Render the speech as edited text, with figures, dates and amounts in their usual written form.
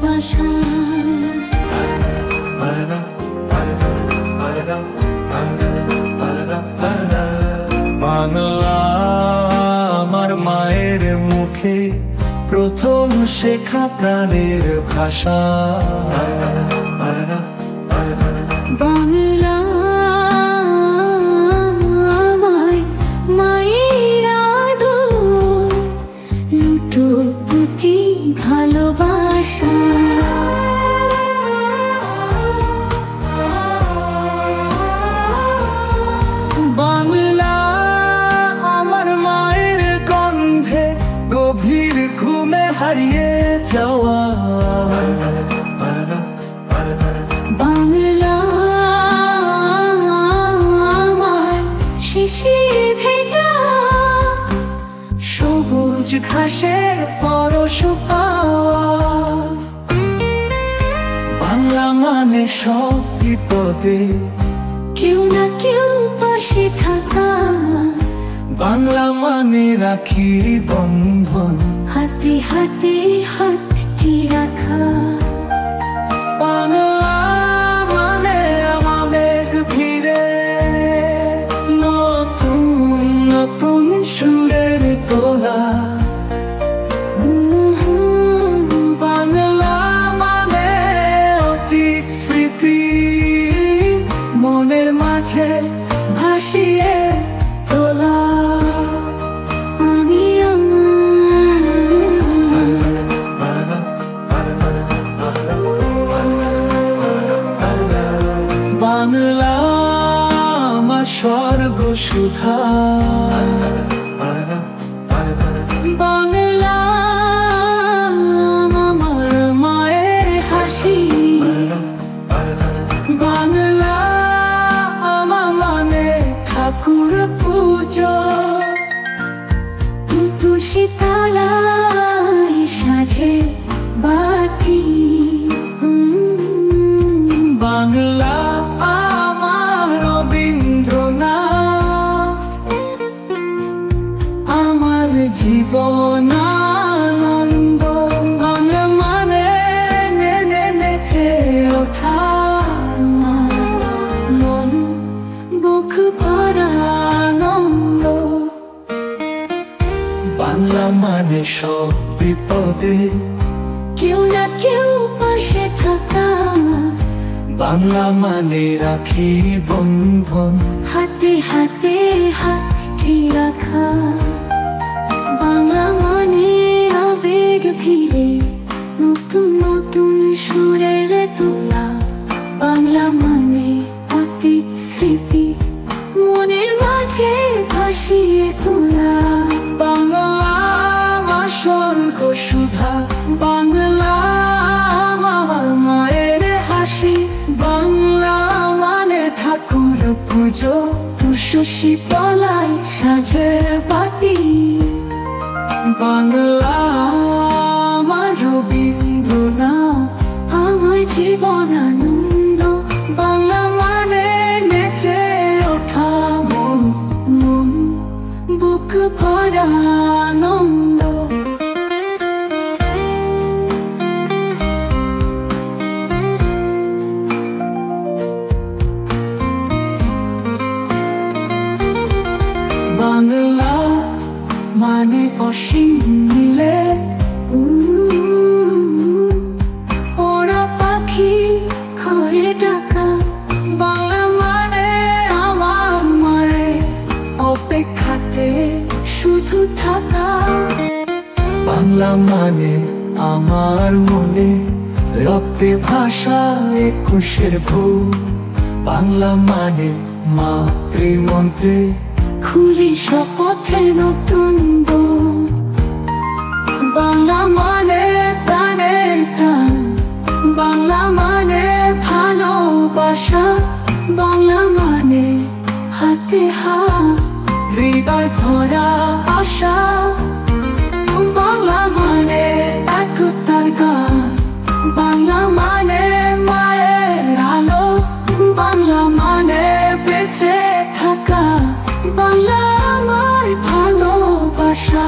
ভালোবাসা। বাংলা আমার মায়ের মুখে প্রথম শেখা প্রাণের ভাষা। বাংলা আমায় মায়ের আদর, লুটোপুটি ভালোবাসা। বাংলা আমার মায়ের গন্ধে গভীর ঘুমে হারিয়ে যাওয়া। বাংলা আমায় শিশির ভেজা, সবুজ ঘাসের পরশ পাওয়া। বাংলা মানে সব বিপদে কেউ না কেউ পাশে থাকা। বাংলা মানে রাখি বন্ধন, হাতে হাতে হাতটি রাখা। বাংলা মানে আমাদের ভিড়ে নতুন নতুন সুরের তোলা। বাংলা মানে অতীত স্মৃতি মনের মাঝে ভাসিয়ে তোলা। আমি বাংলা আমার স্বর্গ সুধা। বাংলা আমার মায়ের হাসি। বাংলা আমার মানে ঠাকুর পুজো, তুলসী তলায় সাজে বাতি। বাংলা আমার রবীন্দ্রনাথ, আমার জীবন আনন্দ। বাংলা মানে মেনে নেচে ওঠা মন বুক ভরা আনন্দ। বাংলা মানে সব বিপদে কেউ না কেউ পাশে থাকা। বাংলা মানে রাখি বন্ধন, হাতে হাতে হাতটি রাখা। বাংলা মানে আবেগ ভিড়ে নতুন নতুন সুরের তোলা। বাংলা মানে অতীত স্মৃতি মনের মাঝে ভাসিয়ে তোলা। বাংলা আমার স্বর্গ সুধা। বাংলা আমার মায়ের হাসি। বাংলা মানে ঠাকুর পুজো, তুলসী তলায় সাজে বাতি। বাংলা আমার রবীন্দ্রনাথ, আমার জীবন আনন্দ। বাংলা মানে নেচে ওঠা মন, মন বুক ভরা আনন্দ। বাংলা মানে অসীম মিলে ওরা পাখি ঘরে ডাকা। বাংলা মানে আমার মায়ের অপেক্ষাতে শুধু থাকা। বাংলা মানে আমার মনে রক্তে ভাষা একুশের ভুল। বাংলা মানে মাতৃমন্ত্রে খুলি শপথে নতুন বই। বাংলা মানে প্রাণের টান। বাংলা মানে ভালোবাসা। বাংলা মানে হাতে হাত হৃদয় ভরা আশা। বাংলা মানে একতার গান। বাংলা মানে মায়ের আলো। বাংলা মানে বেঁচে থাকা। বাংলা আমার ভালোবাসা।